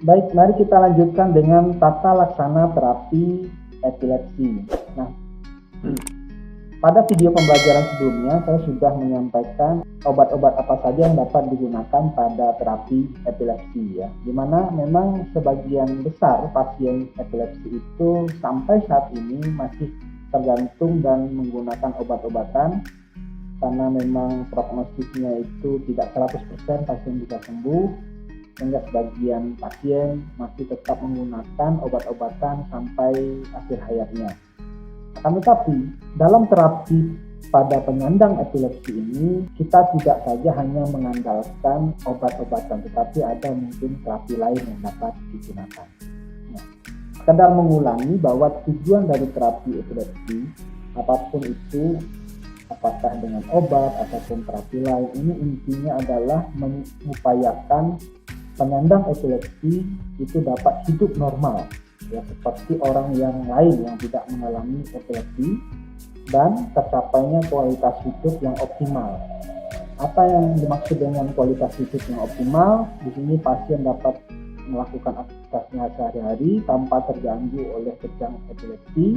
Baik, mari kita lanjutkan dengan tata laksana terapi epilepsi. Nah, pada video pembelajaran sebelumnya saya sudah menyampaikan obat-obat apa saja yang dapat digunakan pada terapi epilepsi ya. Dimana memang sebagian besar pasien epilepsi itu sampai saat ini masih tergantung dan menggunakan obat-obatan karena memang prognosisnya itu tidak 100% pasien bisa sembuh, sehingga sebagian pasien masih tetap menggunakan obat-obatan sampai akhir hayatnya. Akan tetapi, dalam terapi pada penyandang epilepsi ini, kita tidak saja hanya mengandalkan obat-obatan, tetapi ada mungkin terapi lain yang dapat digunakan. Nah, sekedar mengulangi bahwa tujuan dari terapi epilepsi, apapun itu, apakah dengan obat ataupun terapi lain, ini intinya adalah mengupayakan penyandang epilepsi itu dapat hidup normal ya, seperti orang yang lain yang tidak mengalami epilepsi, dan tercapainya kualitas hidup yang optimal. Apa yang dimaksud dengan kualitas hidup yang optimal? Di sini pasien dapat melakukan aktivitasnya sehari-hari tanpa terganggu oleh kejang epilepsi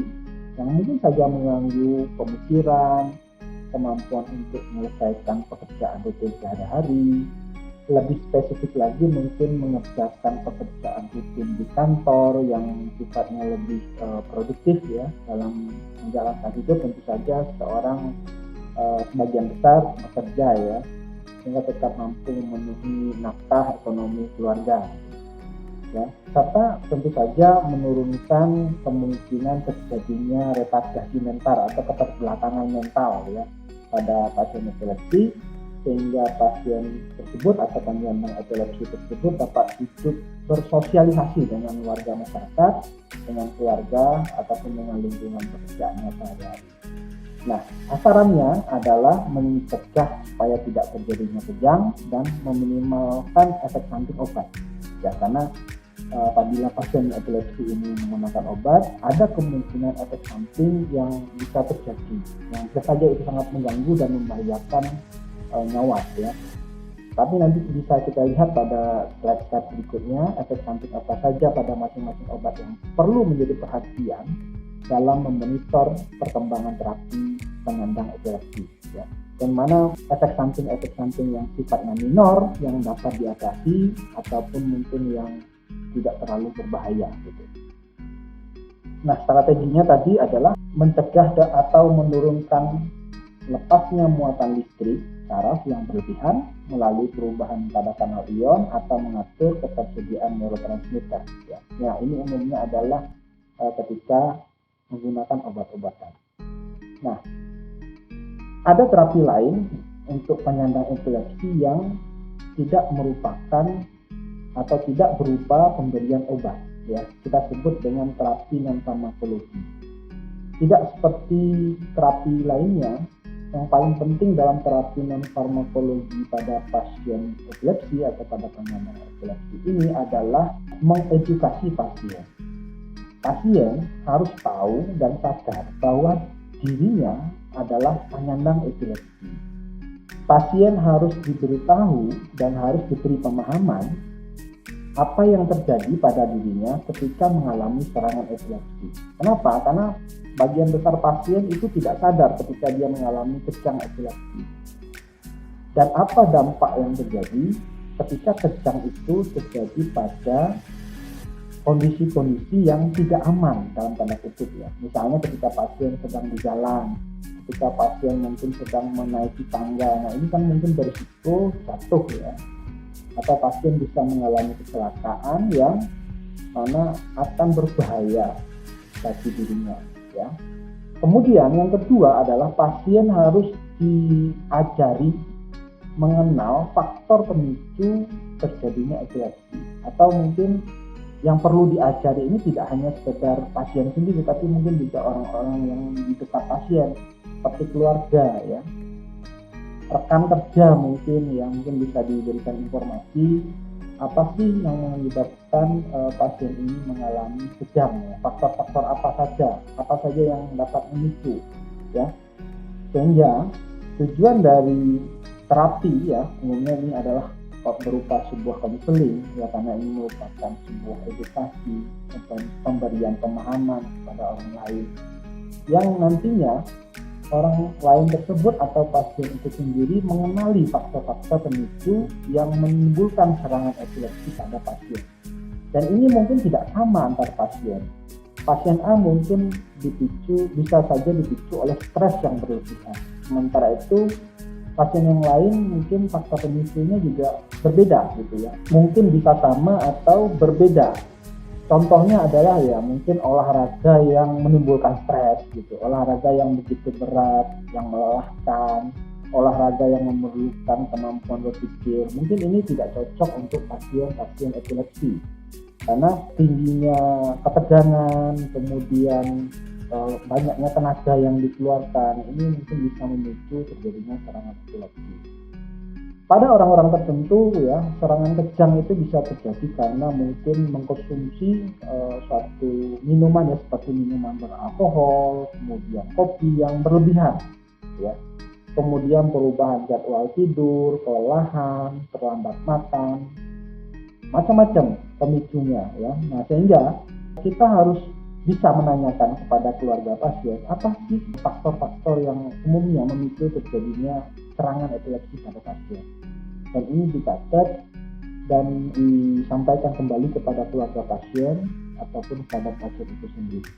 yang mungkin saja mengganggu pemikiran, kemampuan untuk menyelesaikan pekerjaan rutin sehari-hari. Lebih spesifik lagi mungkin mengerjakan pekerjaan rutin di kantor yang sifatnya lebih produktif ya dalam menjalankan hidup. Tentu saja seorang sebagian besar bekerja ya, sehingga tetap mampu memenuhi nafkah ekonomi keluarga ya, serta tentu saja menurunkan kemungkinan terjadinya retardasi mental atau keterbelakangan mental ya pada pasien epilepsi, sehingga pasien tersebut atau penyandang epilepsi tersebut dapat hidup bersosialisasi dengan warga masyarakat, dengan keluarga, ataupun dengan lingkungan pekerjaannya sehari-hari. Nah, sasarannya adalah mencegah supaya tidak terjadinya kejang dan meminimalkan efek samping obat. Ya, karena apabila pasien epilepsi ini menggunakan obat, ada kemungkinan efek samping yang bisa terjadi, yang bisa saja itu sangat mengganggu dan membahayakan nyawa ya. Tapi nanti bisa kita lihat pada slide berikutnya efek samping apa saja pada masing-masing obat yang perlu menjadi perhatian dalam memonitor perkembangan terapi penyandang epilepsi ya. Dan mana efek samping yang sifatnya minor yang dapat diatasi ataupun mungkin yang tidak terlalu berbahaya gitu. Nah, strateginya tadi adalah mencegah atau menurunkan lepasnya muatan listrik saraf yang berlebihan melalui perubahan pada kanal ion atau mengatur ketersediaan neurotransmitter ya. Nah, ini umumnya adalah ketika menggunakan obat-obatan. Nah, ada terapi lain untuk penyandang epilepsi yang tidak merupakan atau tidak berupa pemberian obat ya. Kita sebut dengan terapi non farmakologi. Tidak seperti terapi lainnya, yang paling penting dalam terapi non farmakologi pada pasien epilepsi atau pada penyandang epilepsi ini adalah mengedukasi pasien. Pasien harus tahu dan sadar bahwa dirinya adalah penyandang epilepsi. Pasien harus diberitahu dan harus diberi pemahaman apa yang terjadi pada dirinya ketika mengalami serangan epilepsi. Kenapa? Karena bagian besar pasien itu tidak sadar ketika dia mengalami kejang epilepsi. Dan apa dampak yang terjadi ketika kejang itu terjadi pada kondisi-kondisi yang tidak aman dalam tanda kutip ya. Misalnya ketika pasien sedang di jalan, ketika pasien mungkin sedang menaiki tangga, nah ini kan mungkin berisiko jatuh ya. Atau pasien bisa mengalami kecelakaan yang mana akan berbahaya bagi dirinya ya. Kemudian yang kedua adalah pasien harus diajari mengenal faktor pemicu terjadinya epilepsi, atau mungkin yang perlu diajari ini tidak hanya sekedar pasien sendiri, tapi mungkin juga orang-orang yang di dekat pasien seperti keluarga ya, rekan kerja mungkin yang mungkin bisa diberikan informasi apa sih yang menyebabkan pasien ini mengalami kejang ya, faktor-faktor apa saja yang dapat memicu ya, sehingga tujuan dari terapi ya umumnya ini adalah berupa sebuah konseling ya, karena ini merupakan sebuah edukasi atau pemberian pemahaman kepada orang lain yang nantinya orang lain tersebut atau pasien itu sendiri mengenali faktor-faktor pemicu yang menimbulkan serangan epilepsi pada pasien. Dan ini mungkin tidak sama antar pasien. Pasien A mungkin bisa saja dipicu oleh stres yang berlebihan. Sementara itu pasien yang lain mungkin faktor pemicunya juga berbeda gitu ya. Mungkin bisa sama atau berbeda. Contohnya adalah ya mungkin olahraga yang menimbulkan stres gitu, olahraga yang begitu berat, yang melelahkan, olahraga yang memerlukan kemampuan berpikir. Mungkin ini tidak cocok untuk pasien-pasien epilepsi karena tingginya ketegangan, kemudian banyaknya tenaga yang dikeluarkan, ini mungkin bisa memicu terjadinya serangan epilepsi. Pada orang-orang tertentu ya, serangan kejang itu bisa terjadi karena mungkin mengkonsumsi suatu minuman ya, seperti minuman beralkohol, kemudian kopi yang berlebihan ya. Kemudian perubahan jadwal tidur, kelelahan, terlambat makan, macam-macam pemicunya ya. Nah, sehingga kita harus bisa menanyakan kepada keluarga pasien, apa sih faktor-faktor yang umumnya memicu terjadinya serangan epilepsi pada pasien. Dan ini dicatat dan disampaikan kembali kepada keluarga pasien ataupun kepada pasien itu sendiri.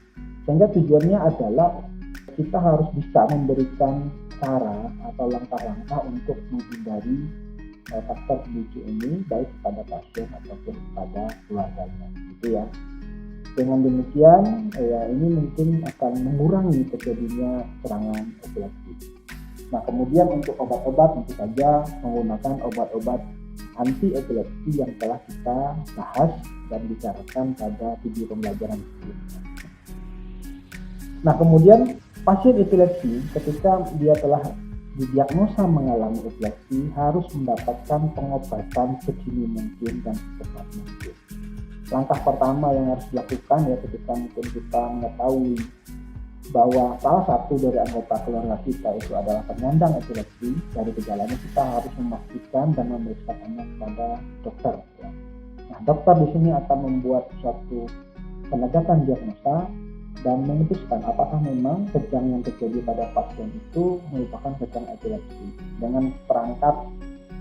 Sehingga tujuannya adalah kita harus bisa memberikan cara atau langkah-langkah untuk menghindari faktor pemicu ini baik kepada pasien ataupun kepada keluarganya, gitu ya. Dengan demikian, ya ini mungkin akan mengurangi terjadinya serangan epilepsi. Nah, kemudian untuk obat-obat tentu saja menggunakan obat-obat anti epilepsi yang telah kita bahas dan bicarakan pada video pembelajaran sebelumnya. Nah, kemudian pasien epilepsi ketika dia telah didiagnosa mengalami epilepsi harus mendapatkan pengobatan sedini mungkin dan secepat mungkin. Langkah pertama yang harus dilakukan ya ketika mungkin kita mengetahui bahwa salah satu dari anggota keluarga kita itu adalah penyandang epilepsi, dari gejalanya kita harus memastikan dan memeriksakannya kepada dokter. Ya. Nah, dokter di sini akan membuat suatu penegakan diagnosa dan memutuskan apakah memang kejang yang terjadi pada pasien itu merupakan kejang epilepsi dengan perangkat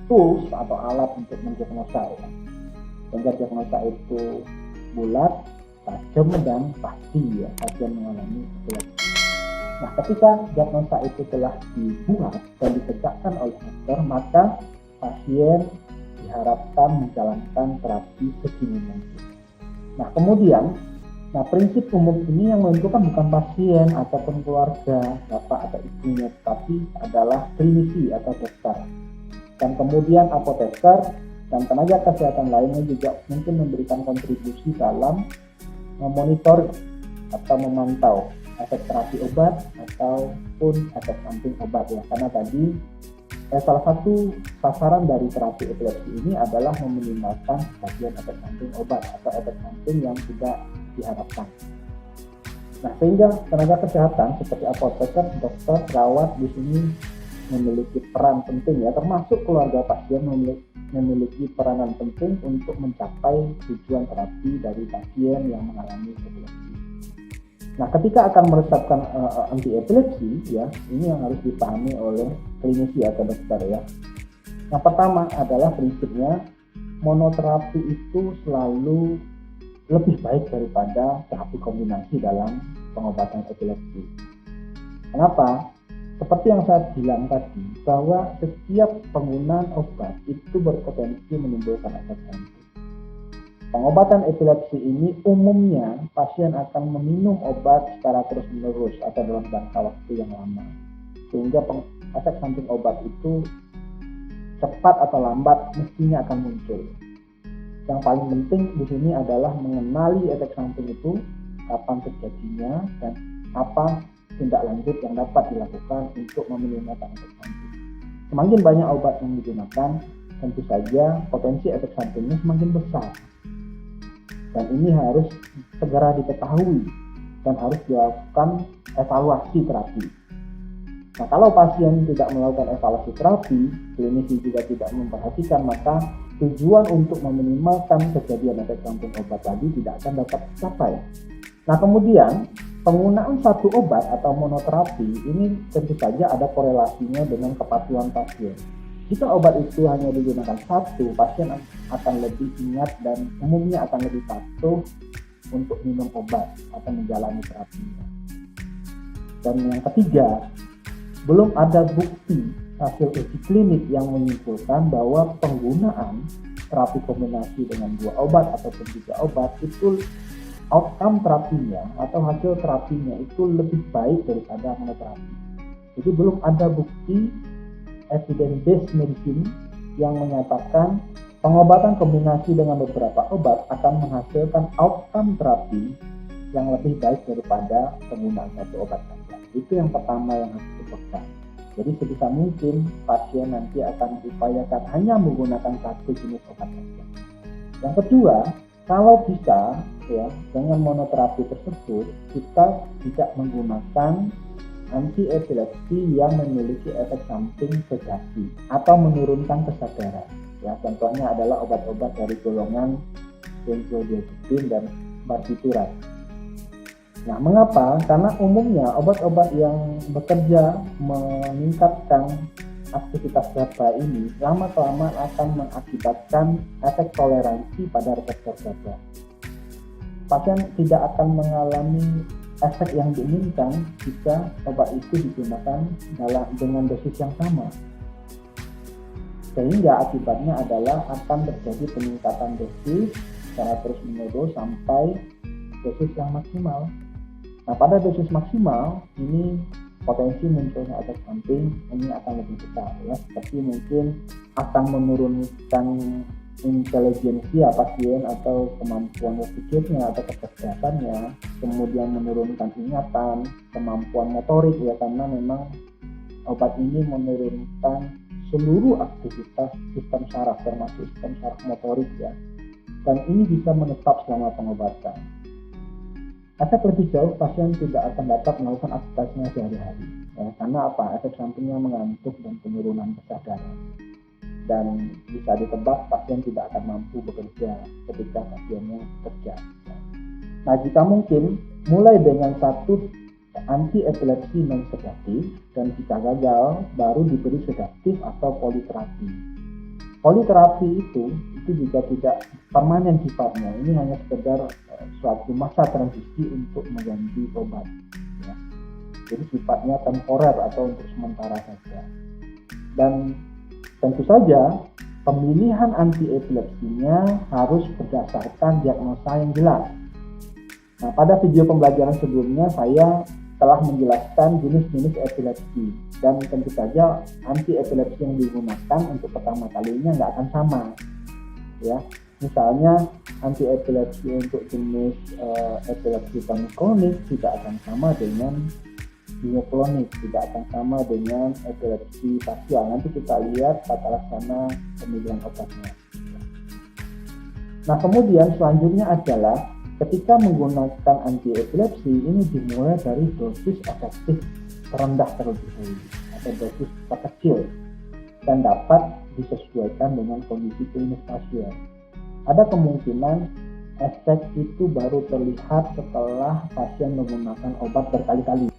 tools atau alat untuk mendiagnosa. Ya. Sehingga diagnosa itu bulat, tajam dan pasti ya pasien mengalami epilepsi. Nah, ketika diagnosa itu telah dibuat dan ditegakkan oleh dokter, maka pasien diharapkan menjalankan terapi sedini mungkin. Nah, kemudian prinsip umum ini yang menentukan bukan pasien ataupun keluarga, bapak atau ibunya, tapi adalah klinisi atau dokter. Dan kemudian apoteker dan tenaga kesehatan lainnya juga mungkin memberikan kontribusi dalam memonitor atau memantau efek terapi obat ataupun efek samping obat ya. Karena tadi salah satu sasaran dari terapi epilepsi ini adalah meminimalkan kejadian efek samping obat atau efek samping yang tidak diharapkan. Nah, sehingga tenaga kesehatan seperti apoteker, dokter, perawat di sini memiliki peran penting ya, termasuk keluarga pasien memiliki peranan penting untuk mencapai tujuan terapi dari pasien yang mengalami epilepsi. Nah, ketika akan meresapkan anti epilepsi ya, ini yang harus dipahami oleh klinisi atau dokter ya. Yang pertama adalah prinsipnya monoterapi itu selalu lebih baik daripada terapi kombinasi dalam pengobatan epilepsi. Kenapa? Seperti yang saya bilang tadi, bahwa setiap penggunaan obat itu berpotensi menimbulkan efek samping. Pengobatan epilepsi ini umumnya pasien akan meminum obat secara terus-menerus atau dalam jangka waktu yang lama. Sehingga efek samping obat itu cepat atau lambat mestinya akan muncul. Yang paling penting di sini adalah mengenali efek samping itu, kapan terjadinya, dan apa tindak lanjut yang dapat dilakukan untuk meminimalkan efek samping. Semakin banyak obat yang digunakan, tentu saja potensi efek sampingnya semakin besar. Dan ini harus segera diketahui dan harus dilakukan evaluasi terapi. Nah, kalau pasien tidak melakukan evaluasi terapi, klinisi juga tidak memperhatikan, maka tujuan untuk meminimalkan kejadian efek samping obat tadi tidak akan dapat tercapai. Nah, kemudian penggunaan satu obat atau monoterapi ini tentu saja ada korelasinya dengan kepatuhan pasien. Jika obat itu hanya digunakan satu, pasien akan lebih ingat dan umumnya akan lebih patuh untuk minum obat atau menjalani terapinya. Dan yang ketiga, belum ada bukti hasil uji klinik yang menyimpulkan bahwa penggunaan terapi kombinasi dengan 2 obat ataupun 3 obat itu outcome terapinya atau hasil terapinya itu lebih baik daripada monoterapi. Jadi belum ada bukti evidence based medicine yang menyatakan pengobatan kombinasi dengan beberapa obat akan menghasilkan outcome terapi yang lebih baik daripada penggunaan satu obat saja. Itu yang pertama yang harus dipegang. Jadi sebisa mungkin pasien nanti akan diupayakan hanya menggunakan satu jenis obat saja. Yang kedua, kalau bisa ya dengan monoterapi tersebut kita tidak menggunakan anti epilepsi yang memiliki efek samping sedasi atau menurunkan kesadaran. Ya, contohnya adalah obat-obat dari golongan benzodiazepin dan barbiturat. Nah, mengapa? Karena umumnya obat-obat yang bekerja meningkatkan aktivitas GABA ini lama-kelamaan akan mengakibatkan efek toleransi pada reseptor GABA. Pasien tidak akan mengalami efek yang diinginkan jika obat itu digunakan dengan dosis yang sama. Sehingga akibatnya adalah akan terjadi peningkatan dosis secara terus-menerus sampai dosis yang maksimal. Nah, pada dosis maksimal ini potensi munculnya efek samping ini akan lebih besar ya, seperti mungkin akan menurunkan intelijensia pasien atau kemampuan berpikirnya atau kecerdasannya, kemudian menurunkan ingatan, kemampuan motorik ya, karena memang obat ini menurunkan seluruh aktivitas sistem saraf termasuk sistem saraf motorik ya, dan ini bisa menetap selama pengobatan. Efek lebih jauh, pasien tidak akan dapat melakukan aktivitasnya sehari-hari ya, karena apa? Efek sampingnya mengantuk dan penurunan kesadaran, dan bisa ditebak pasien tidak akan mampu bekerja ketika pasiennya bekerja ya. Nah, jika mungkin mulai dengan satu anti epilepsi non sedatif, dan jika gagal baru diberi sedatif atau politerapi. Politerapi itu juga tidak permanen sifatnya, ini hanya sekedar suatu masa transisi untuk mengganti obat ya. Jadi sifatnya temporer atau untuk sementara saja. Dan tentu saja pemilihan anti epilepsinya harus berdasarkan diagnosa yang jelas. Nah, pada video pembelajaran sebelumnya saya telah menjelaskan jenis-jenis epilepsi, dan tentu saja anti epilepsi yang digunakan untuk pertama kalinya nggak akan sama ya. Misalnya anti epilepsi untuk jenis epilepsi tonik tidak akan sama dengan mioklonik, tidak akan sama dengan epilepsi parsial. Nanti kita lihat tata laksana pemilihan obatnya. Nah, kemudian selanjutnya adalah ketika menggunakan anti epilepsi ini dimulai dari dosis efektif terendah terlebih dahulu atau dosis terkecil dan dapat disesuaikan dengan kondisi klinis pasien. Ada kemungkinan efek itu baru terlihat setelah pasien menggunakan obat berkali-kali.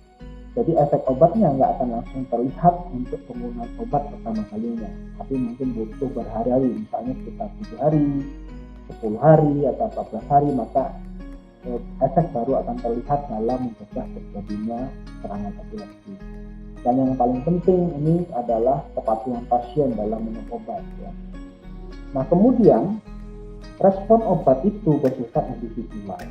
Jadi efek obatnya nggak akan langsung terlihat untuk penggunaan obat pertama kalinya, tapi mungkin butuh berhari-hari, misalnya sekitar 7 hari, 10 hari, atau 14 hari, maka efek baru akan terlihat dalam mencegah terjadinya serangan epilepsi. Dan yang paling penting ini adalah kepatuhan pasien dalam minum obat ya. Nah, kemudian respon obat itu bersifat individual.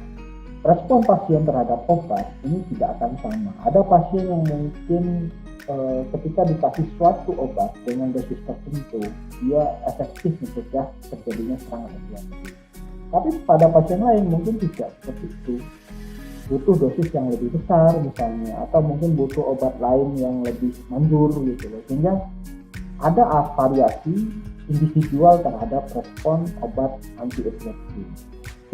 Respon pasien terhadap obat ini tidak akan sama. Ada pasien yang mungkin ketika dikasih suatu obat dengan dosis tertentu, dia efektif mencegah terjadinya serangan epilepsi. Tapi pada pasien lain mungkin tidak seperti itu. Butuh dosis yang lebih besar misalnya, atau mungkin butuh obat lain yang lebih manjur gitu loh. Sehingga ada variasi individual terhadap respon obat anti epilepsi.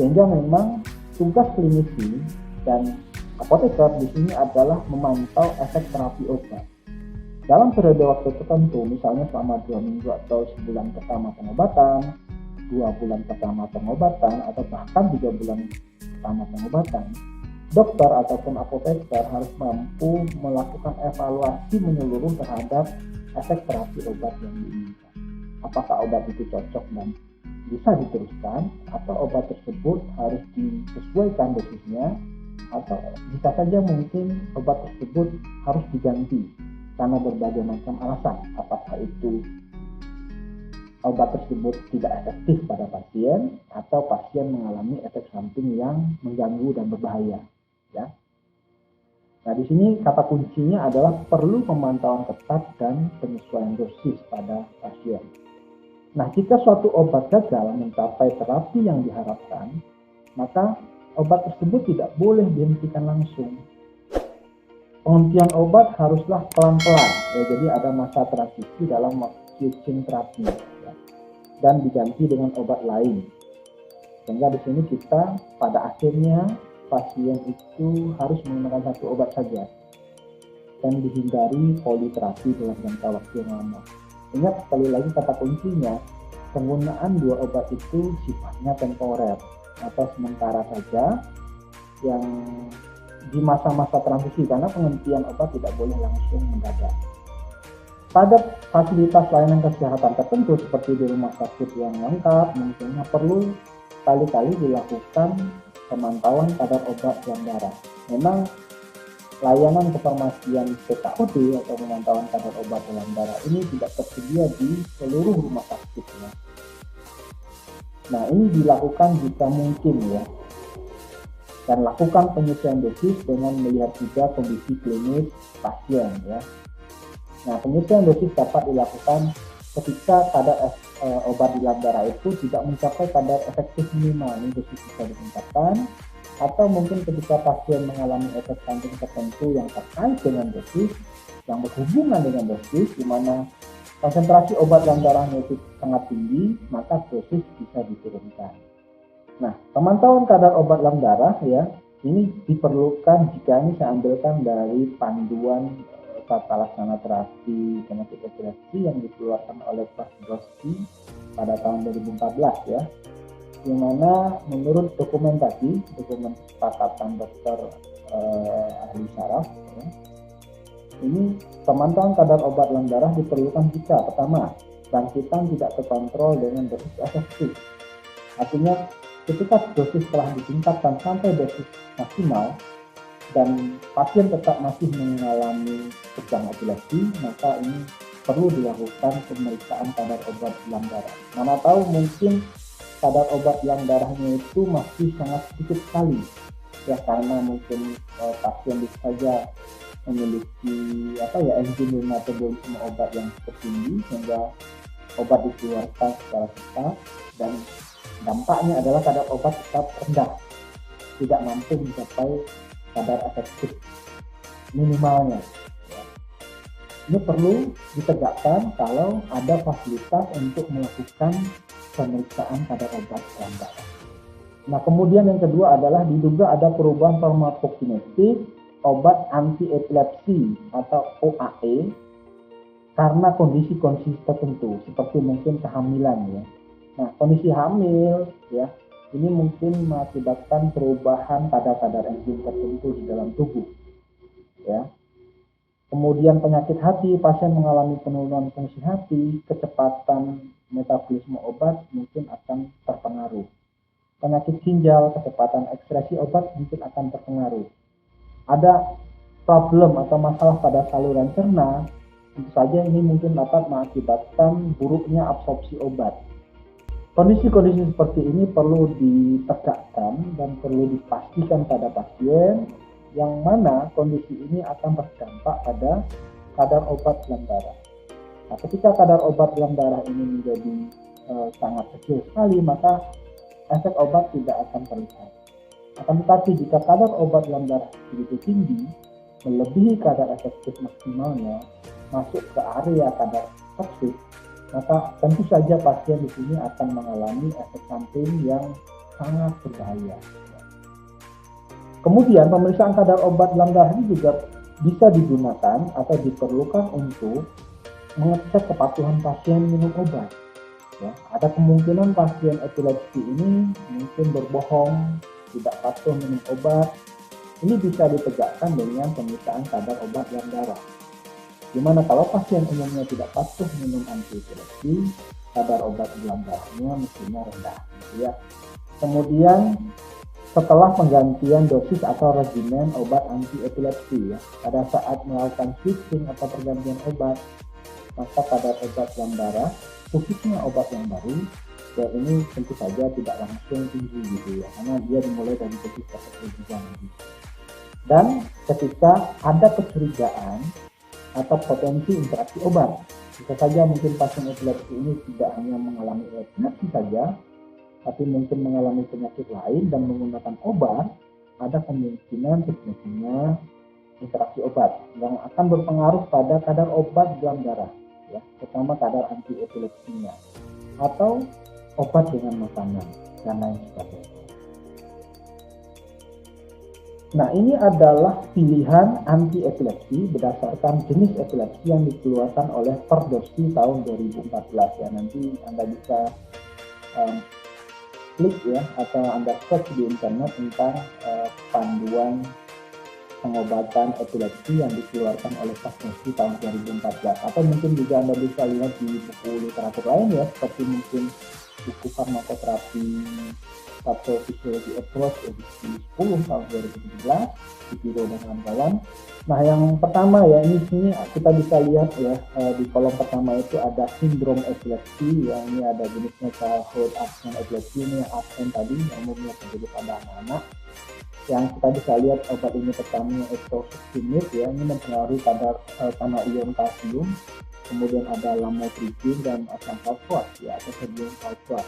Sehingga memang tugas klinisi dan apoteker di sini adalah memantau efek terapi obat. dalam periode waktu tertentu, misalnya selama 2 minggu atau sebulan pertama pengobatan, 2 bulan pertama pengobatan, atau bahkan 3 bulan pertama pengobatan, dokter ataupun apoteker harus mampu melakukan evaluasi menyeluruh terhadap efek terapi obat yang diinginkan. Apakah obat itu cocok dan bisa diteruskan, atau obat tersebut harus disesuaikan dosisnya, atau bisa saja mungkin obat tersebut harus diganti karena berbagai macam alasan, apakah itu obat tersebut tidak efektif pada pasien atau pasien mengalami efek samping yang mengganggu dan berbahaya, ya. Nah, di sini kata kuncinya adalah perlu pemantauan ketat dan penyesuaian dosis pada pasien. Nah, jika suatu obat gagal mencapai terapi yang diharapkan, maka obat tersebut tidak boleh dihentikan langsung. Penghentian obat haruslah pelan-pelan, ya, jadi ada masa transisi dalam switching terapi, ya, dan diganti dengan obat lain. Sehingga di sini kita pada akhirnya pasien itu harus menggunakan satu obat saja dan dihindari politerapi dalam jangka waktu yang lama. Ingat sekali lagi kata kuncinya, penggunaan 2 obat itu sifatnya temporer atau sementara saja, yang di masa-masa transisi, karena penghentian obat tidak boleh langsung mendadak. Pada fasilitas layanan kesehatan tertentu seperti di rumah sakit yang lengkap, mungkinnya perlu kali-kali dilakukan pemantauan kadar obat dalam darah. Memang layanan kefarmasian PKOD atau pemantauan kadar obat dalam darah ini tidak tersedia di seluruh rumah sakit, ya. Nah, ini dilakukan jika mungkin, ya. Dan lakukan penyesuaian dosis dengan melihat juga kondisi klinis pasien, ya. Nah, penyesuaian dosis dapat dilakukan ketika kadar obat di dalam darah itu tidak mencapai kadar efektif minimal, ini dosis bisa ditingkatkan, atau mungkin ketika pasien mengalami efek samping tertentu yang terkait dengan dosis, yang berhubungan dengan dosis, di mana konsentrasi obat dalam darahnya itu sangat tinggi, maka dosis bisa diturunkan. Nah, pemantauan kadar obat dalam darah, ya, ini diperlukan jika ini saya ambilkan dari panduan tata laksana terapi penyakit epilepsi yang dikeluarkan oleh Prof. Brodsky pada tahun 2014, ya, yang mana menurut dokumen kesepakatan dokter ahli saraf, ya, ini pemantauan kadar obat dalam darah diperlukan jika pertama, bangkitan tidak terkontrol dengan dosis efektif. Artinya ketika dosis telah ditingkatkan sampai dosis maksimal dan pasien tetap masih mengalami kejang epilepsi, maka ini perlu dilakukan pemeriksaan kadar obat dalam darah. Mana tahu mungkin kadar obat dalam darahnya itu masih sangat sedikit sekali, ya, karena mungkin pasien bisa saja memiliki enzim metabolisme obat yang cukup tinggi sehingga obat dikeluarkan secara cepat, dan dampaknya adalah kadar obat tetap rendah, tidak mampu mencapai kadar efektif minimalnya, ya. Ini perlu ditegakkan kalau ada fasilitas untuk melakukan pemeriksaan kadar obat dalam darah. Nah, kemudian yang kedua adalah diduga ada perubahan farmakokinetik obat anti epilepsi atau OAE karena kondisi-kondisi tertentu seperti mungkin kehamilan, ya. Nah, kondisi hamil, ya, ini mungkin mengakibatkan perubahan kadar-kadar enzim tertentu di dalam tubuh, ya. Kemudian penyakit hati, pasien mengalami penurunan fungsi hati, kecepatan metabolisme obat mungkin akan terpengaruh. Penyakit ginjal, kecepatan ekskresi obat mungkin akan terpengaruh. Ada problem atau masalah pada saluran cerna, tentu saja ini mungkin dapat mengakibatkan buruknya absorpsi obat. Kondisi-kondisi seperti ini perlu ditegakkan dan perlu dipastikan pada pasien, yang mana kondisi ini akan berdampak pada kadar obat dalam darah. Nah, ketika kadar obat dalam darah ini menjadi sangat kecil sekali, maka efek obat tidak akan terlihat. Akan tetapi jika kadar obat dalam darah begitu tinggi, melebihi kadar efektif maksimalnya, masuk ke area kadar toksik, maka tentu saja pasien di sini akan mengalami efek samping yang sangat berbahaya. Kemudian pemeriksaan kadar obat dalam darah ini juga bisa digunakan atau diperlukan untuk mengecek kepatuhan pasien minum obat. Ya, ada kemungkinan pasien epilepsi ini mungkin berbohong, tidak patuh minum obat. Ini bisa ditegakkan dengan pemeriksaan kadar obat dalam darah. Dimana kalau pasien umumnya tidak patuh minum anti epilepsi, kadar obat dalam darahnya mestinya rendah. Ya. Kemudian setelah penggantian dosis atau regimen obat anti epilepsi, ya, pada saat melakukan switching atau pergantian obat, maka kadar obat dalam darah, khususnya obat yang baru, ya ini tentu saja tidak langsung tinggi gitu ya, karena dia dimulai dari dosis tertentu juga nanti. Dan ketika ada kecurigaan atau potensi interaksi obat, bisa saja mungkin pasien epilepsi ini tidak hanya mengalami epilepsi saja, tapi mungkin mengalami penyakit lain dan menggunakan obat, ada kemungkinan terjadinya interaksi obat yang akan berpengaruh pada kadar obat dalam darah, ya, terutama kadar anti epilepsinya, atau obat dengan makanan dan lain sebagainya. Nah, ini adalah pilihan anti epilepsi berdasarkan jenis epilepsi yang dikeluarkan oleh Perdosi tahun 2014 ya. Nanti Anda bisa klik ya, atau Anda search di internet tentang panduan pengobatan epilepsi yang dikeluarkan oleh Perdosi tahun 2014. Atau mungkin juga Anda bisa lihat di buku literatur lain ya, seperti mungkin buku farmakoterapi Pathophysiology Approach edisi 10 tahun 2017 di Piro dan kawan-kawan. Nah, yang pertama ya, ini sini kita bisa lihat ya, di kolom pertama itu ada sindrom epilepsi, yang ini ada jenisnya childhood absent epilepsy, ini yang absen tadi yang umumnya terjadi pada anak-anak. Yang kita bisa lihat obat ini pertama etosuximib ya, ini mempengaruhi kadar ion kalsium. Kemudian ada lamotrigine dan asam sulfat ya, atau sodium sulfat.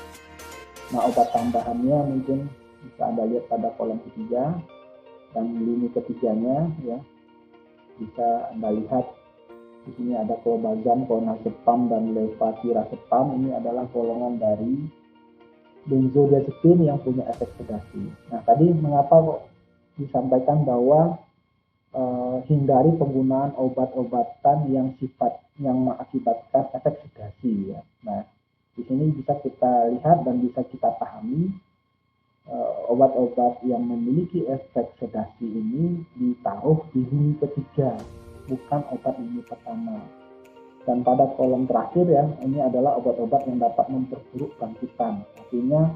Nah, obat tambahannya mungkin bisa Anda lihat pada kolom ketiga dan lini ketiganya ya, bisa Anda lihat di sini ada clobazam, clonazepam dan levetiracetam. Ini adalah golongan dari benzodiazepin yang punya efek sedasi. Nah, tadi mengapa kok disampaikan bahwa hindari penggunaan obat-obatan yang mengakibatkan efek sedasi ya. Nah, di sini bisa kita lihat dan bisa kita pahami obat-obat yang memiliki efek sedasi ini ditaruh di lini ketiga, bukan obat lini pertama. Dan pada kolom terakhir ya, ini adalah obat-obat yang dapat memperburuk bangkitan. Artinya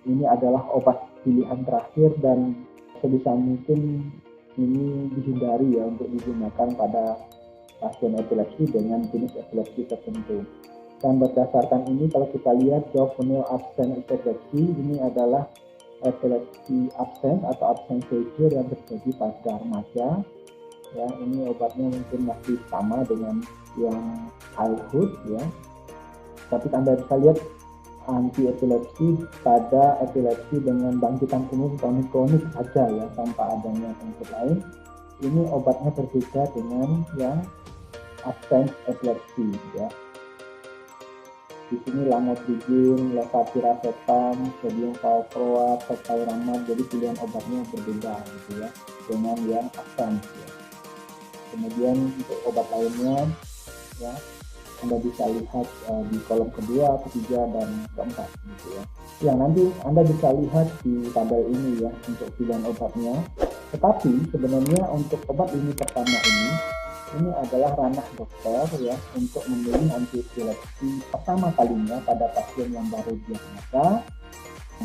ini adalah obat pilihan terakhir dan sebisa mungkin ini dihindari ya untuk digunakan pada pasien epilepsi dengan jenis epilepsi tertentu. Dan berdasarkan ini kalau kita lihat juvenile absent epilepsy, ini adalah epilepsi absen atau absent seizure yang terjadi pada remaja. Ya, ini obatnya mungkin masih sama dengan yang childhood ya. Tapi Anda bisa lihat anti epilepsi pada epilepsi dengan bangkitan umum kronik saja ya, tanpa adanya penyakit lain. Ini obatnya berbeda dengan yang absent epilepsi ya. Di sini lamotrigine, levetiracetam, sodium valproat, topiramate, jadi pilihan obatnya berbeda gitu ya dengan yang absent ya. Kemudian untuk obat lainnya ya, Anda bisa lihat di kolom kedua, ketiga, dan keempat gitu ya. Yang nanti Anda bisa lihat di tabel ini ya untuk pilihan obatnya. Tetapi sebenarnya untuk obat ini pertama ini adalah ranah dokter ya untuk memilih anti epilepsi pertama kalinya pada pasien yang baru diagnosa.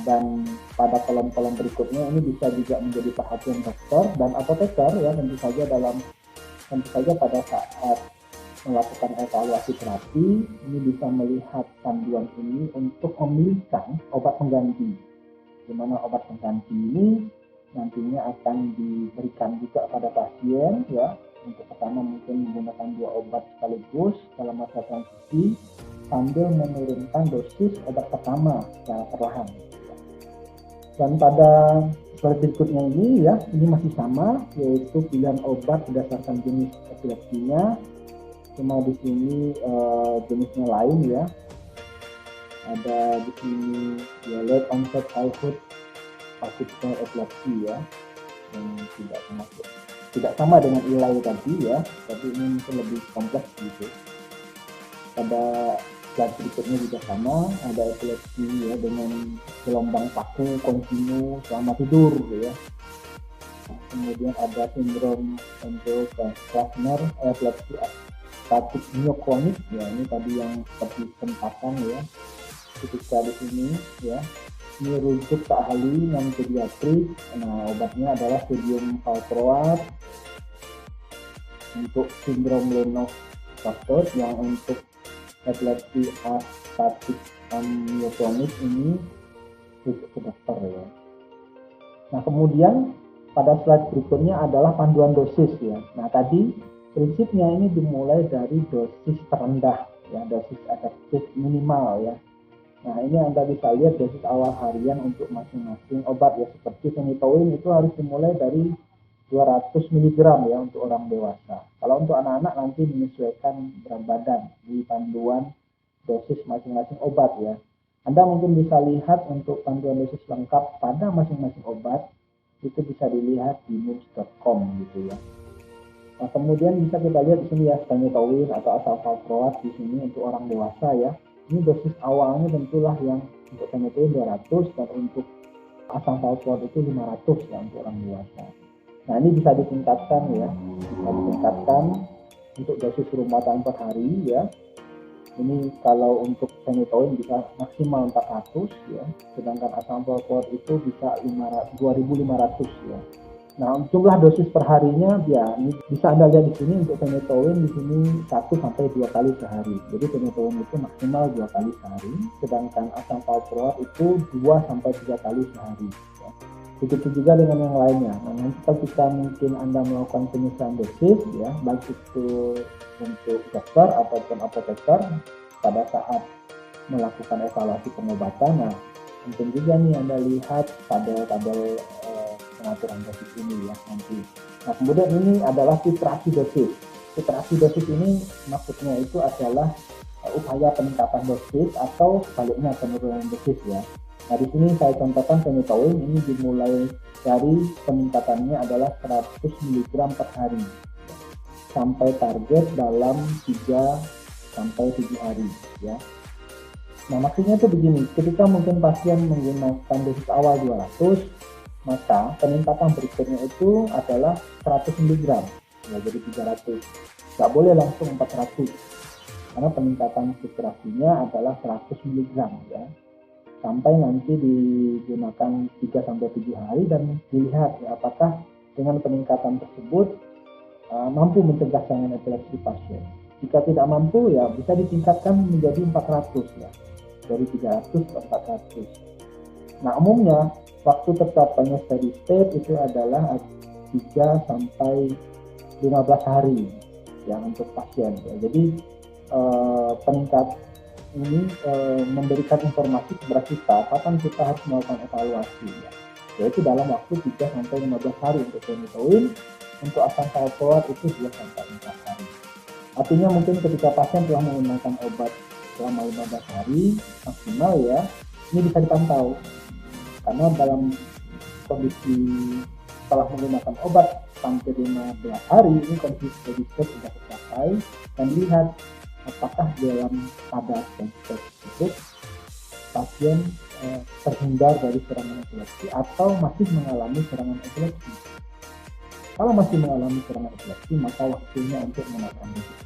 Dan pada kolom-kolom berikutnya ini bisa juga menjadi perhatian dokter dan apoteker ya, tentu saja pada saat melakukan evaluasi terapi ini bisa melihat panduan ini untuk memilihkan obat pengganti, di mana obat pengganti ini nantinya akan diberikan juga pada pasien ya. Untuk pertama mungkin menggunakan 2 obat sekaligus dalam masa transisi sambil menurunkan dosis obat pertama secara perlahan. Dan pada slide berikutnya ini ya, ini masih sama, yaitu pilihan obat berdasarkan jenis epilepsinya. Cuma di sini jenisnya lain ya. Ada di sini ya, late onset childhood particular epilepsy ya, yang tidak termasuk tidak sama dengan ilai tadi ya, tapi ini mungkin lebih kompleks gitu. Pada slide berikutnya juga sama, ada epilepsi ya dengan gelombang paku kontinu selama tidur ya. Kemudian ada sindrom untuk Klassner, epilepsi statik miokronik ya, ini tadi yang seperti sempatan ya. Ketika di sini ya, ini rujuk ke ahli non pediatrik. Nah, obatnya adalah sodium valproat untuk sindrom Lennox-Gastaut, yang untuk epilepsi statik miokronik ini rujuk ke dokter ya. Nah, kemudian pada slide berikutnya adalah panduan dosis ya. Nah, tadi prinsipnya ini dimulai dari dosis terendah ya, dosis efektif minimal ya. Nah, ini Anda bisa lihat dosis awal harian untuk masing-masing obat ya, seperti phenytoin itu harus dimulai dari 200 mg ya untuk orang dewasa. Kalau untuk anak-anak nanti menyesuaikan berat badan di panduan dosis masing-masing obat ya. Anda mungkin bisa lihat untuk panduan dosis lengkap pada masing-masing obat, itu bisa dilihat di nims.com gitu ya. Nah, kemudian bisa kita lihat di sini ya, phenytoin atau asal valproat di sini untuk orang dewasa ya. Ini dosis awalnya tentulah yang untuk phenytoin 200 dan untuk asal valproat itu 500 ya untuk orang dewasa. Nah, ini bisa ditingkatkan ya, bisa ditingkatkan untuk dosis rumbatan per hari ya. Ini kalau untuk phenytoin bisa maksimal 400 ya, sedangkan asam valproat itu bisa 2500 ya. Nah, jumlah dosis per harinya ya ini bisa Anda lihat di sini. Untuk phenytoin di sini 1 sampai 2 kali sehari. Jadi phenytoin itu maksimal 2 kali sehari, sedangkan asam valproat itu 2 sampai 3 kali sehari ya. Begitu juga dengan yang lainnya. Nah, nanti ketika mungkin Anda melakukan penyesuaian dosis ya, baik itu untuk dokter ataupun apoteker pada saat melakukan evaluasi pengobatan. Nah, penting juga nih Anda lihat tabel-tabel pengaturan dosis ini ya nanti. Nah, kemudian ini adalah titrasi dosis. Titrasi dosis ini maksudnya itu adalah upaya peningkatan dosis atau sebaliknya penurunan dosis ya. Nah, di sini saya contohkan phenytoin ini dimulai dari peningkatannya adalah 100 mg per hari sampai target dalam 3 sampai 7 hari ya. Nah, maksudnya itu begini, ketika mungkin pasien menggunakan dosis awal 200, maka peningkatan berikutnya itu adalah 100 mg ya, jadi 300. Nggak boleh langsung 400 karena peningkatan titrasinya adalah 100 mg ya, sampai nanti digunakan 3 sampai 7 hari dan dilihat ya, apakah dengan peningkatan tersebut mampu mencegah serangan epilepsi pasien. Jika tidak mampu ya bisa ditingkatkan menjadi 400 ya, dari 300 ke 400. Nah, umumnya waktu tercapainya steady state itu adalah 3 sampai 15 hari ya untuk pasien ya. Jadi peningkat ini memberikan informasi kepada kita kapan kita harus melakukan evaluasi ya, yaitu dalam waktu 3 sampai 15 hari untuk phenytoin. Untuk asam valproat itu 2 sampai 4 hari. Artinya mungkin ketika pasien telah menggunakan obat selama 15 hari maksimal ya, ini bisa dipantau karena dalam kondisi setelah menggunakan obat sampai 15 hari ini kondisi steady state sudah tercapai, dan dilihat apakah dalam pada steady state tersebut pasien terhindar dari serangan epilepsi atau masih mengalami serangan epilepsi. Kalau masih mengalami serangan epilepsi, maka waktunya untuk menaikkan dosis.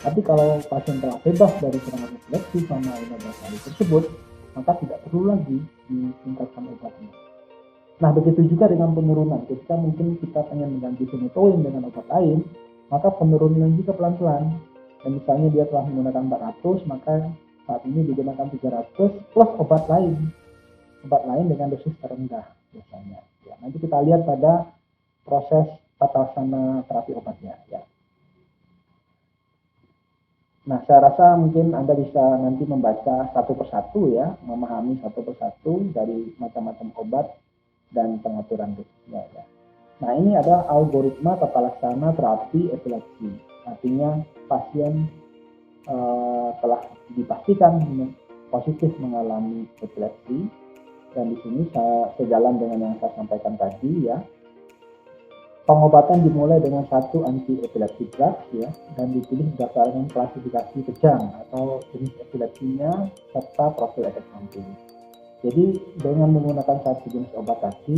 Tapi kalau pasien telah bebas dari serangan epilepsi selama 15 hari tersebut, maka tidak perlu lagi ditingkatkan obatnya. Nah, begitu juga dengan penurunan. Ketika mungkin kita pengen mengganti phenytoin dengan obat lain, maka penurunan juga pelan-pelan. Dan misalnya dia telah menggunakan 400, maka saat ini digunakan 300 plus obat lain dengan dosis terendah biasanya. Ya, nanti kita lihat pada proses tata laksana terapi obatnya ya. Nah, saya rasa mungkin Anda bisa nanti membaca satu persatu ya, memahami satu persatu dari macam-macam obat dan pengaturan dosisnya ya. Nah, ini adalah algoritma tata laksana terapi epilepsi. Artinya pasien telah dipastikan positif mengalami epilepsi, dan di sini saya sejalan dengan yang saya sampaikan tadi ya. Pengobatan dimulai dengan satu anti-epilepsi drugs ya, dan dipilih berdasarkan klasifikasi kejang atau jenis epilepsinya serta profil efek samping. Jadi dengan menggunakan satu jenis obat tadi,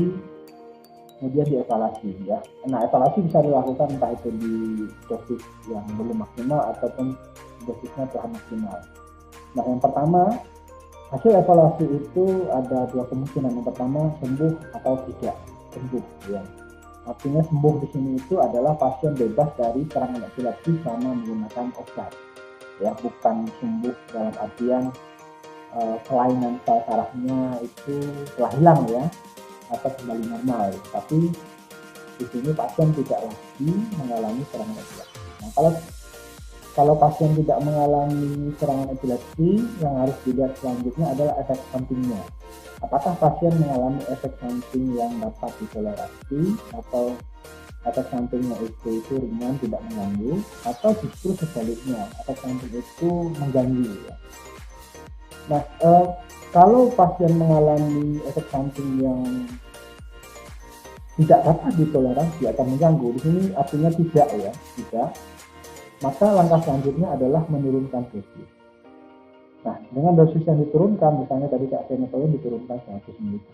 kemudian dievaluasi ya. Nah, evaluasi bisa dilakukan entah itu di dosis yang belum maksimal ataupun dosisnya telah maksimal. Nah, yang pertama, hasil evaluasi itu ada dua kemungkinan. Yang pertama, sembuh atau tidak sembuh ya. Artinya sembuh di sini itu adalah pasien bebas dari serangan epilepsi selama menggunakan obat. Ya, bukan sembuh dalam artian kelainan sel sarafnya itu telah hilang ya, atau kembali normal. Tapi di sini pasien tidak lagi mengalami serangan epilepsi. Nah, kalau pasien tidak mengalami serangan epilepsi, yang harus dilihat selanjutnya adalah efek sampingnya. Apakah pasien mengalami efek samping yang dapat ditoleransi atau efek sampingnya itu ringan, tidak mengganggu, atau justru sebaliknya, efek samping itu mengganggu ya. Nah, kalau pasien mengalami efek samping yang tidak dapat ditoleransi atau mengganggu, di sini artinya tidak ya, tidak. Maka langkah selanjutnya adalah menurunkan dosis. Nah, dengan dosis yang diturunkan, misalnya tadi fenotolin diturunkan 100 mg.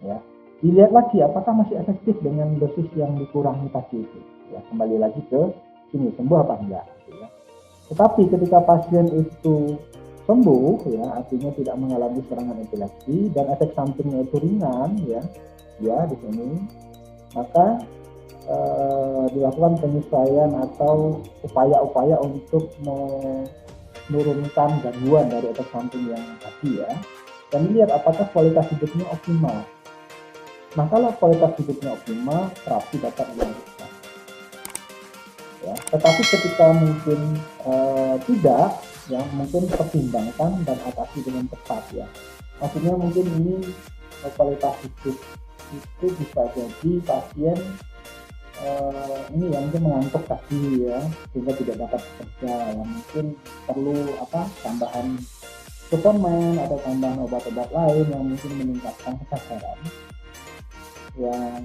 Ya, dilihat lagi apakah masih efektif dengan dosis yang dikurangi tadi itu. Ya, kembali lagi ke sini, sembuh apa enggak gitu ya. Tetapi ketika pasien itu sembuh ya, artinya tidak mengalami serangan epilepsi dan efek sampingnya itu ringan ya, di sini, maka dilakukan penyesuaian atau upaya-upaya untuk menurunkan gangguan dari efek samping yang tadi ya, dan lihat apakah kualitas hidupnya optimal. Nah, kalau kualitas hidupnya optimal, terapi dapat dilanjutkan. Ya, tetapi ketika mungkin tidak, ya mungkin pertimbangkan dan atasi dengan tepat ya. Maksudnya mungkin ini kualitas hidup itu bisa jadi pasien ini yang mungkin mengantuk tadi ya, sehingga tidak dapat bekerja ya, mungkin perlu tambahan suplemen atau tambahan obat-obat lain yang mungkin meningkatkan kesadaran yang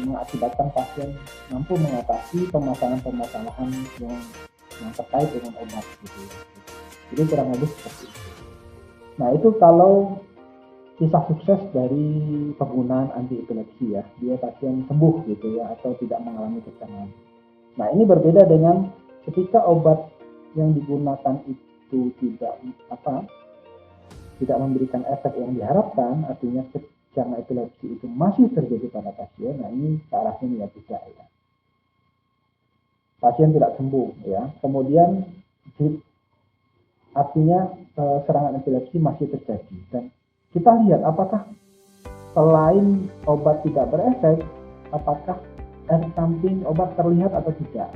mengakibatkan pasien mampu mengatasi permasalahan-permasalahan yang terkait dengan obat gitu ya. Jadi kurang lebih seperti itu. Nah, itu kalau kisah sukses dari penggunaan anti epilepsi ya, dia pasien sembuh gitu ya, atau tidak mengalami kecangan. Nah, ini berbeda dengan ketika obat yang digunakan itu tidak memberikan efek yang diharapkan, artinya kejang epilepsi itu masih terjadi pada pasien. Nah, ini ke arahnya ya tidak ya. Pasien tidak sembuh ya. Kemudian artinya serangan epilepsi masih terjadi, dan kita lihat apakah selain obat tidak berefek, apakah efek samping obat terlihat atau tidak.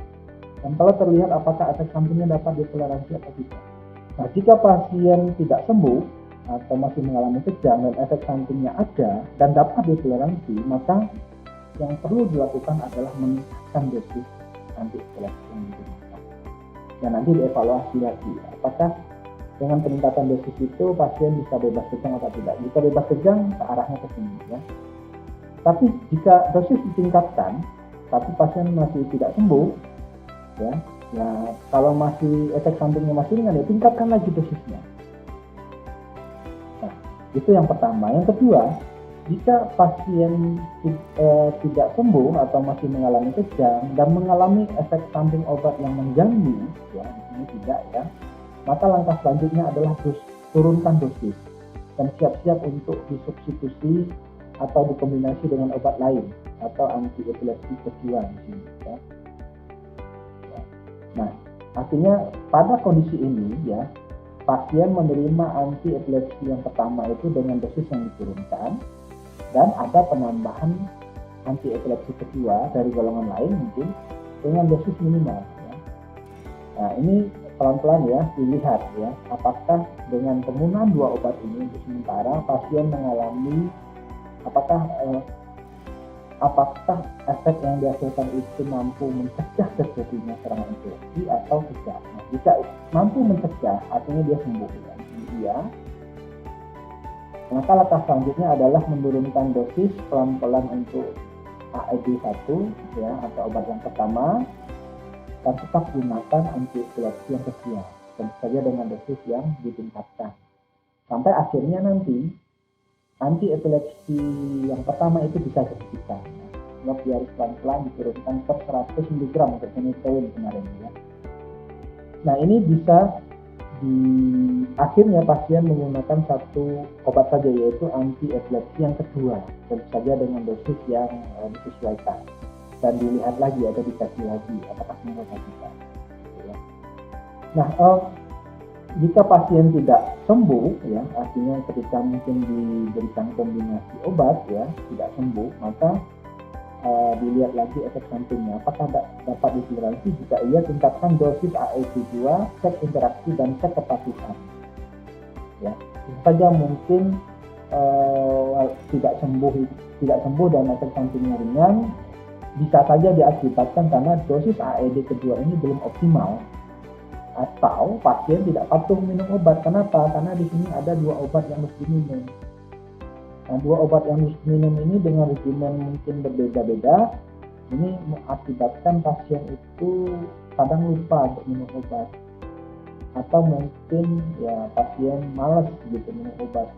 Dan kalau terlihat, apakah efek sampingnya dapat ditoleransi atau tidak. Nah, jika pasien tidak sembuh atau masih mengalami kejang dan efek sampingnya ada dan dapat ditoleransi, maka yang perlu dilakukan adalah meningkatkan dosis anti epilepsi yang digunakan. Dan nanti dievaluasi lagi, apakah dengan peningkatan dosis itu pasien bisa bebas kejang atau tidak. Jika bebas kejang, ke arahnya ke sini ya. Tapi jika dosis ditingkatkan, tapi pasien masih tidak sembuh, ya, kalau masih efek sampingnya masih ringan, ya tingkatkan lagi dosisnya. Nah, itu yang pertama. Yang kedua, jika pasien tidak sembuh atau masih mengalami kejang dan mengalami efek samping obat yang mengganggu, ya, ini tidak ya, maka langkah selanjutnya adalah turunkan dosis dan siap-siap untuk disubstitusi atau dikombinasi dengan obat lain atau anti epilepsi kedua di sini ya. Nah, artinya pada kondisi ini ya, pasien menerima anti epilepsi yang pertama itu dengan dosis yang diturunkan, dan ada penambahan anti epilepsi kedua dari golongan lain mungkin dengan dosis minimal ya. Nah, ini pelan-pelan ya dilihat ya, apakah dengan penggunaan dua obat ini untuk sementara pasien mengalami apakah efek yang dihasilkan itu mampu mencegah terjadinya serangan epilepsi atau tidak. Nah, jika mampu mencegah, artinya dia sembuh ya. Iya. Maka langkah selanjutnya adalah menurunkan dosis pelan-pelan untuk AED1 ya, atau obat yang pertama, dan tetap gunakan anti epilepsi yang kedua, tentu saja dengan dosis yang ditingkatkan. Sampai akhirnya nanti anti epilepsi yang pertama itu bisa dihentikan. Sebab dia harus pelan-pelan diturunkan per 100 mg untuk penicillin kemarin ya. Nah ini bisa di akhirnya pasien menggunakan satu obat saja, yaitu anti epilepsi yang kedua, tentu saja dengan dosis yang disesuaikan, dan dilihat lagi atau dikaji lagi apakah semua bisa. Ya. Nah jika pasien tidak sembuh ya, artinya ketika mungkin diberikan kombinasi obat ya tidak sembuh, maka dilihat lagi efek sampingnya apakah dapat ditoleransi. Jika iya, tingkatkan dosis AED2, cek interaksi dan cek kepatuhan ya. Bisa saja mungkin tidak sembuh dan efek sampingnya ringan, bisa saja diakibatkan karena dosis AED kedua ini belum optimal, atau pasien tidak patuh minum obat. Kenapa? Karena di sini ada 2 obat yang mesti diminum. Nah, 2 obat yang diminum ini dengan regimen mungkin berbeda-beda, ini mengakibatkan pasien itu kadang lupa untuk minum obat, atau mungkin ya pasien malas gitu minum obat.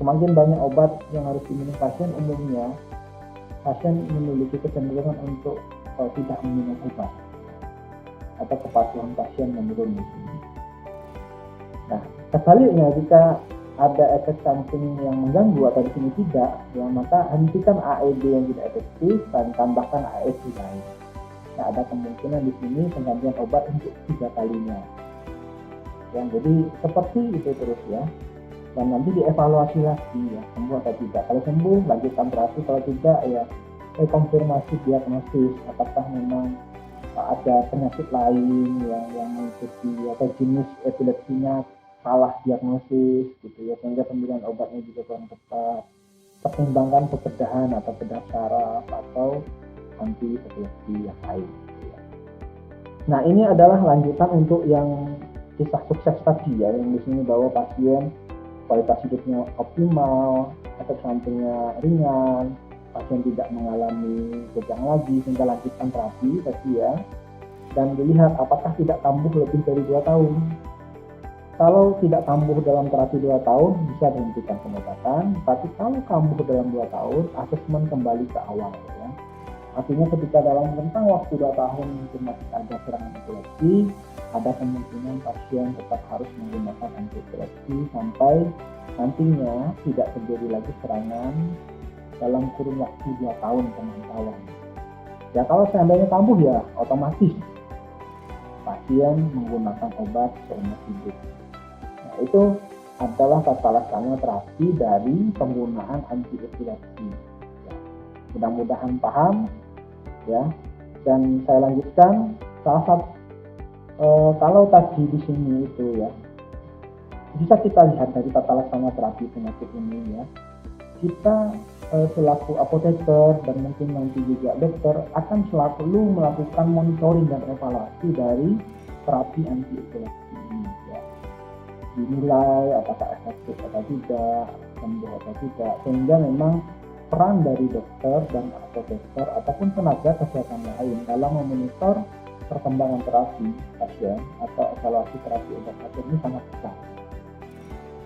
Semakin banyak obat yang harus diminum pasien, umumnya pasien memiliki kecenderungan untuk tidak meminum obat, atau kepatuhan pasien menurun di sini. Nah, sebaliknya jika ada efek samping yang mengganggu atau di sini tidak, ya maka hentikan AED yang tidak efektif dan tambahkan AED lain. Nah, ada kemungkinan di sini penggantian obat untuk 3 kalinya. Ya, jadi seperti itu terus ya. Dan nanti dievaluasi lagi ya, sembuh atau tidak. Kalau sembuh lanjutkan terapi, kalau tidak ya konfirmasi diagnosis apakah memang ada penyakit lain yang mengikuti atau jenis epilepsinya salah diagnosis gitu ya, sehingga pemilihan obatnya juga kurang tepat. Pertimbangkan bedah atau bedah saraf atau anti epilepsi yang lain gitu ya. Nah, ini adalah lanjutan untuk yang kisah sukses tadi ya, yang di sini bahwa pasien kualitas hidupnya optimal, efek sampingnya ringan, pasien tidak mengalami kejang lagi sehingga lanjutkan terapi tadi ya, dan dilihat apakah tidak kambuh lebih dari 2 tahun. Kalau tidak kambuh dalam terapi 2 tahun, bisa dihentikan pengobatan. Tapi kalau kambuh dalam 2 tahun, asesmen kembali ke awal ya. Artinya ketika dalam rentang waktu 2 tahun mungkin masih ada serangan epilepsi, ada kemungkinan pasien tetap harus menggunakan anti epilepsi sampai nantinya tidak terjadi lagi serangan dalam kurun waktu 2 tahun pemantauan. Ya kalau seandainya kambuh ya otomatis pasien menggunakan obat seumur hidup. Nah, itu adalah tata laksana terapi dari penggunaan anti epilepsi. Ya, mudah-mudahan paham ya. Dan saya lanjutkan, salah satu kalau tadi di sini itu ya bisa kita lihat dari tata laksana terapi penyakit ini ya. Kita selaku apoteker dan mungkin nanti juga dokter akan selalu melakukan monitoring dan evaluasi dari terapi anti epilepsi ini ya. Dinilai apakah efektif atau tidak, sembuh atau tidak, sehingga memang peran dari dokter dan apoteker ataupun tenaga kesehatan lain dalam memonitor perkembangan terapi pasien atau evaluasi terapi obat pasien ini sangat besar.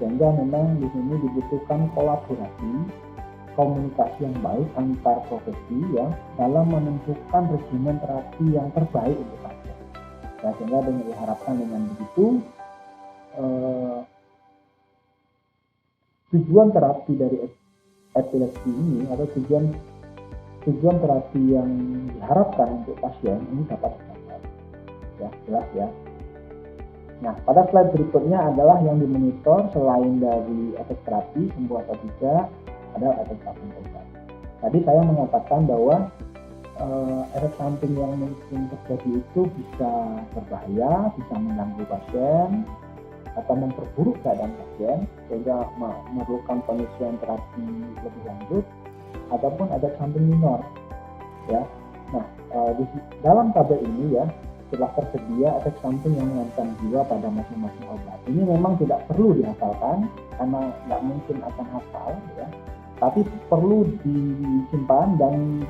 Sehingga memang di sini dibutuhkan kolaborasi, komunikasi yang baik antar profesi ya dalam menentukan regimen terapi yang terbaik untuk pasien. Nah, sehingga dengan diharapkan dengan begitu tujuan terapi dari epilepsi ini atau tujuan terapi yang diharapkan untuk pasien ini dapat tercapai. Ya, jelas ya. Nah, pada slide berikutnya adalah yang dimonitor selain dari efek terapi sembuh atau tidak, ada efek samping obat. Tadi saya mengatakan bahwa efek samping yang mungkin terjadi itu bisa berbahaya, bisa mengganggu pasien atau memperburuk keadaan pasien sehingga memerlukan penyesuaian terapi lebih lanjut, ataupun efek samping minor ya. Nah, di dalam tabel ini ya telah tersedia efek samping yang mengancam jiwa pada masing-masing obat. Ini memang tidak perlu dihafalkan karena nggak mungkin akan hafal ya. tapi perlu disimpan dan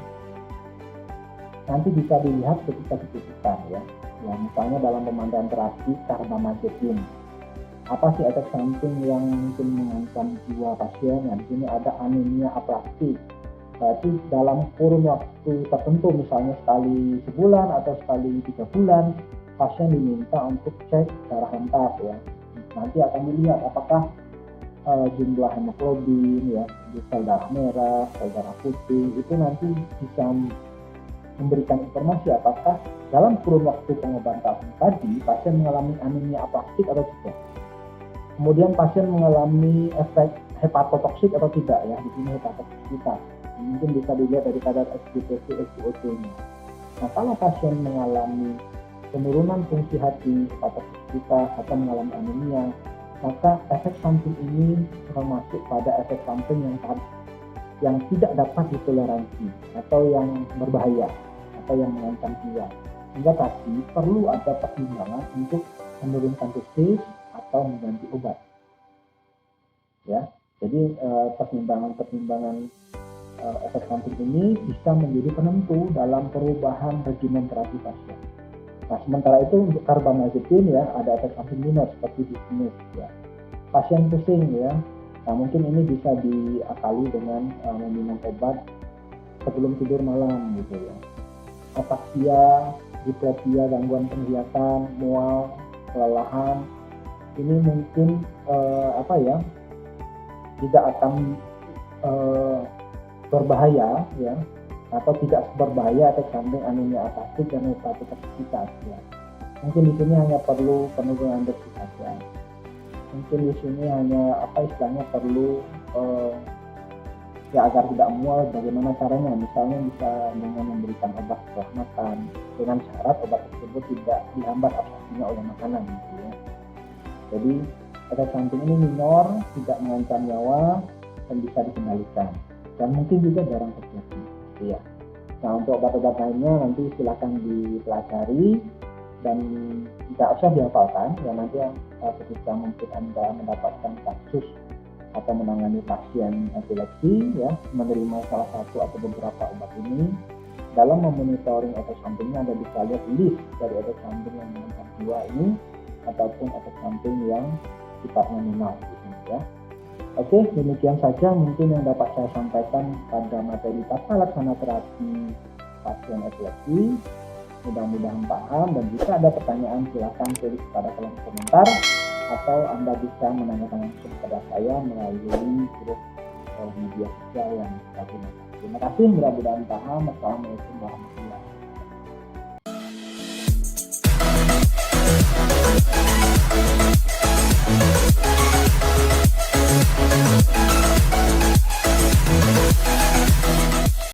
nanti bisa dilihat ketika dibutuhkan ya. Ya, misalnya dalam pemanduan terapi karbamazepin. Apa sih efek samping yang mungkin mengancam jiwa pasien? Nah, di sini ada anemia aplastik. Berarti dalam kurun waktu tertentu, misalnya sekali sebulan atau sekali 3 bulan, pasien diminta untuk cek darah lengkap ya. Nanti akan dilihat apakah jumlah hemoglobin ya, sel darah merah, sel darah putih, itu nanti bisa memberikan informasi apakah dalam kurun waktu pengobatan tadi pasien mengalami anemia aplastik atau tidak. Kemudian pasien mengalami efek hepatotoksik atau tidak ya, di sini hepatotoksitas. Mungkin bisa dilihat dari kadar SGPT, SGOT-nya. Nah, kalau pasien mengalami penurunan fungsi hati, hepatotoksitas atau mengalami anemia, maka efek samping ini termasuk pada efek samping yang tidak dapat ditoleransi atau yang berbahaya atau yang mengancam jiwa. Sehingga tadi perlu ada pertimbangan untuk menurunkan dosis atau mengganti obat. Ya, jadi pertimbangan efek samping ini bisa menjadi penentu dalam perubahan regimen terapi pasien. Nah, sementara itu untuk karbamazepin ya ada efek samping minor seperti dizziness ya. Pasien pusing ya. Nah, mungkin ini bisa diakali dengan meminum obat sebelum tidur malam gitu ya. Ataksia, diplopia, gangguan penglihatan, mual, kelelahan, ini mungkin tidak akan berbahaya ya, atau tidak berbahaya efek samping anemia aplastik dan hepatotoksitas ya. Mungkin di sini hanya perlu penurunan dosis saja. Mungkin di sini hanya perlu ya agar tidak mual, bagaimana caranya? Misalnya bisa dengan memberikan obat setelah makan dengan syarat obat tersebut tidak dihambat absorpsinya oleh makanan gitu ya. Jadi efek samping ini minor, tidak mengancam nyawa dan bisa dikendalikan dan mungkin juga jarang terjadi gitu ya. Nah, untuk obat-obat lainnya nanti silakan dipelajari dan tidak usah dihafalkan ya, nanti ketika mungkin Anda mendapatkan kasus atau menangani pasien epilepsi ya, menerima salah satu atau beberapa obat ini, dalam memonitoring efek sampingnya Anda bisa lihat list dari efek samping yang mengancam jiwa ini ataupun efek samping yang sifatnya minor gitu ya. Oke, demikian saja mungkin yang dapat saya sampaikan pada materi tata laksana terapi pasien epilepsi. Mudah-mudahan paham, dan jika ada pertanyaan silakan tulis pada kolom komentar atau Anda bisa menanyakan langsung kepada saya melalui grup media sosial yang saya gunakan. Terima kasih, mudah-mudahan paham. Assalamualaikum warahmatullahi wabarakatuh.